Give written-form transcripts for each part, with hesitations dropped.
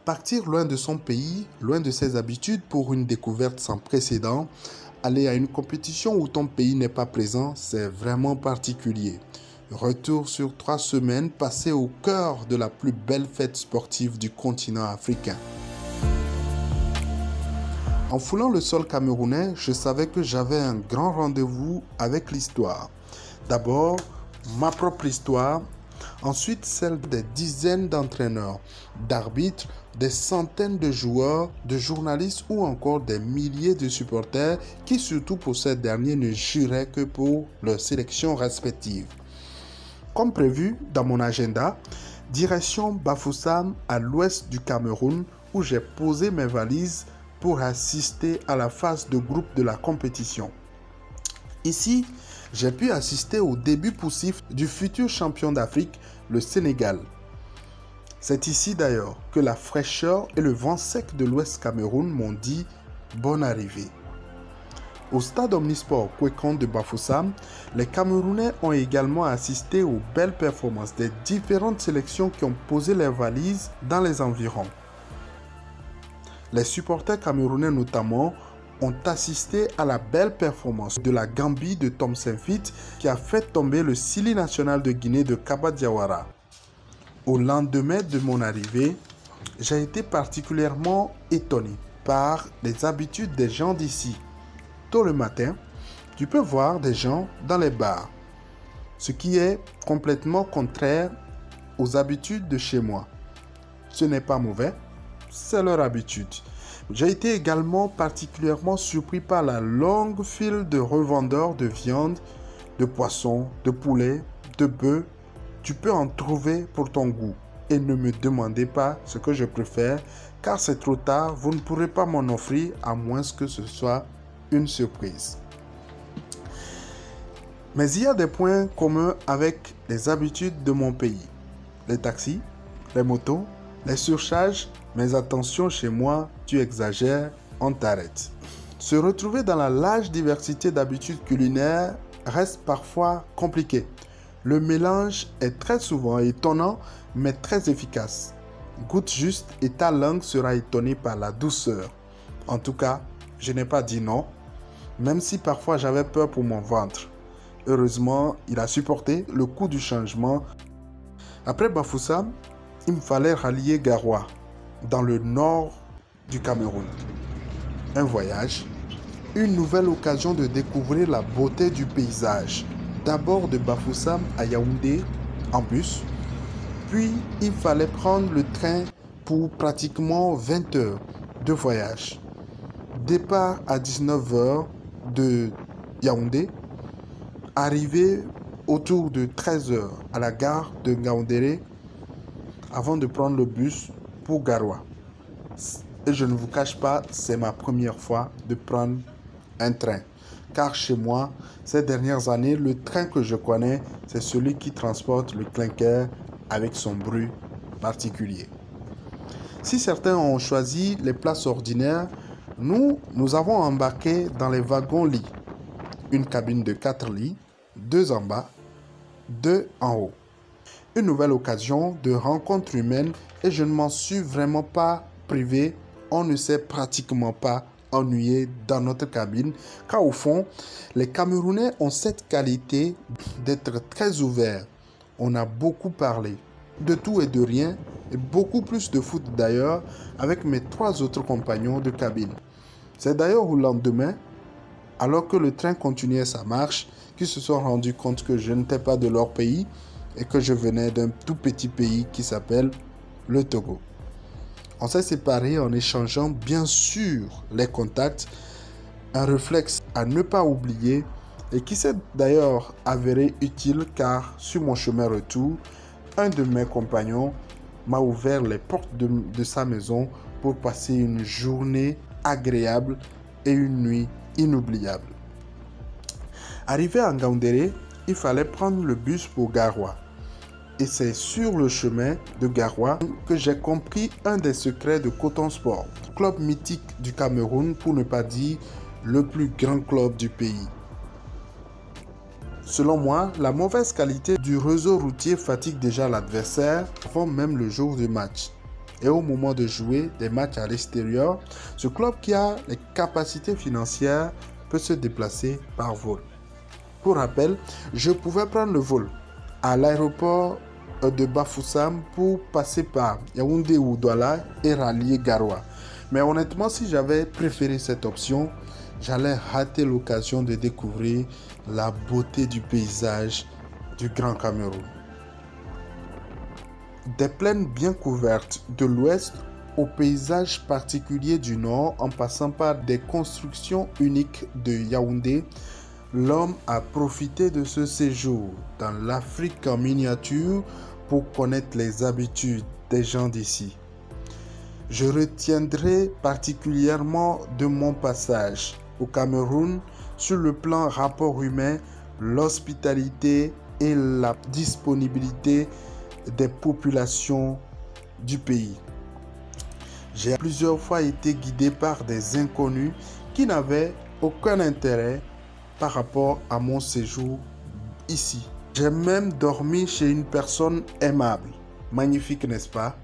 Partir loin de son pays, loin de ses habitudes pour une découverte sans précédent, aller à une compétition où ton pays n'est pas présent, c'est vraiment particulier. Retour sur 3 semaines passées au cœur de la plus belle fête sportive du continent africain. En foulant le sol camerounais, je savais que j'avais un grand rendez-vous avec l'histoire. D'abord, ma propre histoire, ensuite celle des dizaines d'entraîneurs, d'arbitres, des centaines de joueurs, de journalistes ou encore des milliers de supporters qui surtout pour ces derniers ne juraient que pour leurs sélections respectives. Comme prévu dans mon agenda, direction Bafoussam à l'ouest du Cameroun où j'ai posé mes valises pour assister à la phase de groupe de la compétition. Ici, j'ai pu assister au début poussif du futur champion d'Afrique, le Sénégal. C'est ici d'ailleurs que la fraîcheur et le vent sec de l'Ouest Cameroun m'ont dit bonne arrivée. Au stade omnisport Kwekon de Bafoussam, les Camerounais ont également assisté aux belles performances des différentes sélections qui ont posé leurs valises dans les environs. Les supporters camerounais notamment ont assisté à la belle performance de la Gambie de Tom Saintfiet qui a fait tomber le Sili national de Guinée de Kaba Diawara. Au lendemain de mon arrivée, j'ai été particulièrement étonné par les habitudes des gens d'ici. Tôt le matin, tu peux voir des gens dans les bars, ce qui est complètement contraire aux habitudes de chez moi. Ce n'est pas mauvais, c'est leur habitude. J'ai été également particulièrement surpris par la longue file de revendeurs de viande, de poisson, de poulet, de bœuf. Tu peux en trouver pour ton goût. Et ne me demandez pas ce que je préfère, car c'est trop tard, vous ne pourrez pas m'en offrir à moins que ce soit une surprise. Mais il y a des points communs avec les habitudes de mon pays. Les taxis, les motos, les surcharges, mais attention chez moi, tu exagères, on t'arrête. Se retrouver dans la large diversité d'habitudes culinaires reste parfois compliqué. Le mélange est très souvent étonnant, mais très efficace. Goûte juste et ta langue sera étonnée par la douceur. En tout cas, je n'ai pas dit non, même si parfois j'avais peur pour mon ventre. Heureusement, il a supporté le coup du changement. Après Bafoussam, il me fallait rallier Garoua, dans le nord du Cameroun. Un voyage, une nouvelle occasion de découvrir la beauté du paysage. D'abord de Bafoussam à Yaoundé en bus, puis il fallait prendre le train pour pratiquement 20 heures de voyage. Départ à 19 heures de Yaoundé, arrivé autour de 13 heures à la gare de Ngaoundéré avant de prendre le bus pour Garoua. Et je ne vous cache pas, c'est ma première fois de prendre un train. Car chez moi, ces dernières années, le train que je connais, c'est celui qui transporte le clinker avec son bruit particulier. Si certains ont choisi les places ordinaires, nous avons embarqué dans les wagons-lits. Une cabine de 4 lits, 2 en bas, 2 en haut. Une nouvelle occasion de rencontre humaine et je ne m'en suis vraiment pas privé. On ne s'est pratiquement pas ennuyé dans notre cabine, car au fond, les Camerounais ont cette qualité d'être très ouverts. On a beaucoup parlé de tout et de rien, et beaucoup plus de foot d'ailleurs, avec mes 3 autres compagnons de cabine. C'est d'ailleurs au lendemain, alors que le train continuait sa marche, qu'ils se sont rendus compte que je n'étais pas de leur pays et que je venais d'un tout petit pays qui s'appelle le Togo. On s'est séparés en échangeant bien sûr les contacts, un réflexe à ne pas oublier et qui s'est d'ailleurs avéré utile car sur mon chemin retour, un de mes compagnons m'a ouvert les portes de sa maison pour passer une journée agréable et une nuit inoubliable. Arrivé à Ngaoundéré, il fallait prendre le bus pour Garoua. Et c'est sur le chemin de Garoua que j'ai compris un des secrets de Coton Sport, club mythique du Cameroun pour ne pas dire le plus grand club du pays. Selon moi, la mauvaise qualité du réseau routier fatigue déjà l'adversaire avant même le jour du match. et au moment de jouer des matchs à l'extérieur, ce club qui a les capacités financières peut se déplacer par vol. Pour rappel, je pouvais prendre le vol à l'aéroport de Bafoussam pour passer par Yaoundé ou Douala et rallier Garoua. Mais honnêtement, si j'avais préféré cette option, j'allais rater l'occasion de découvrir la beauté du paysage du Grand Cameroun. Des plaines bien couvertes de l'ouest au paysage particulier du nord en passant par des constructions uniques de Yaoundé, l'homme a profité de ce séjour dans l'Afrique en miniature pour connaître les habitudes des gens d'ici. Je retiendrai particulièrement de mon passage au Cameroun sur le plan rapport humain, l'hospitalité et la disponibilité des populations du pays. J'ai plusieurs fois été guidé par des inconnus qui n'avaient aucun intérêt par rapport à mon séjour ici. J'ai même dormi chez une personne aimable. Magnifique, n'est-ce pas?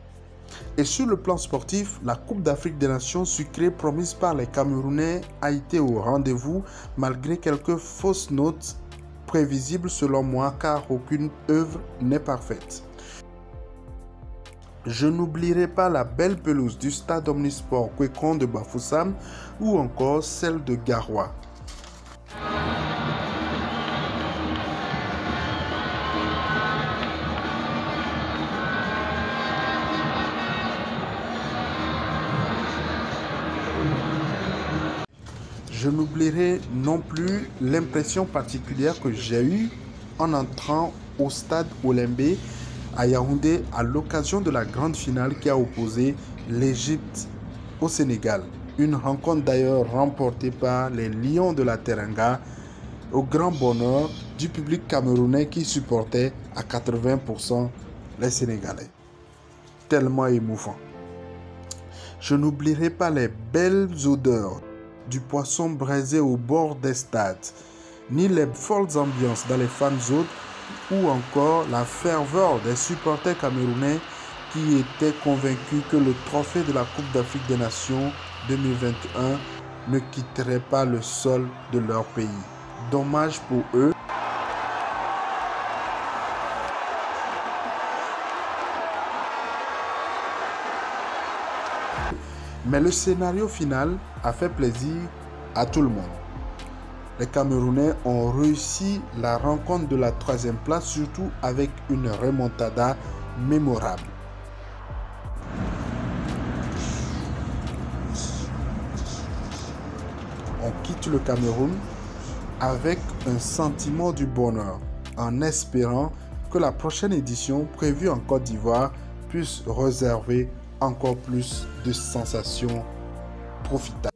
Et sur le plan sportif, la Coupe d'Afrique des Nations sucrée promise par les Camerounais a été au rendez-vous malgré quelques fausses notes prévisibles selon moi car aucune œuvre n'est parfaite. Je n'oublierai pas la belle pelouse du stade omnisport Kwekon de Bafoussam ou encore celle de Garoua. Je n'oublierai non plus l'impression particulière que j'ai eue en entrant au stade Olembe à Yaoundé à l'occasion de la grande finale qui a opposé l'Égypte au Sénégal. Une rencontre d'ailleurs remportée par les Lions de la Teranga au grand bonheur du public camerounais qui supportait à 80% les Sénégalais. Tellement émouvant. Je n'oublierai pas les belles odeurs du poisson braisé au bord des stades, ni les folles ambiances dans les fan zones ou encore la ferveur des supporters camerounais qui étaient convaincus que le trophée de la Coupe d'Afrique des Nations 2021 ne quitterait pas le sol de leur pays. Dommage pour eux. Mais le scénario final a fait plaisir à tout le monde. Les Camerounais ont réussi la rencontre de la 3e place, surtout avec une remontada mémorable. On quitte le Cameroun avec un sentiment du bonheur, en espérant que la prochaine édition prévue en Côte d'Ivoire puisse réserver encore plus de sensations profitables.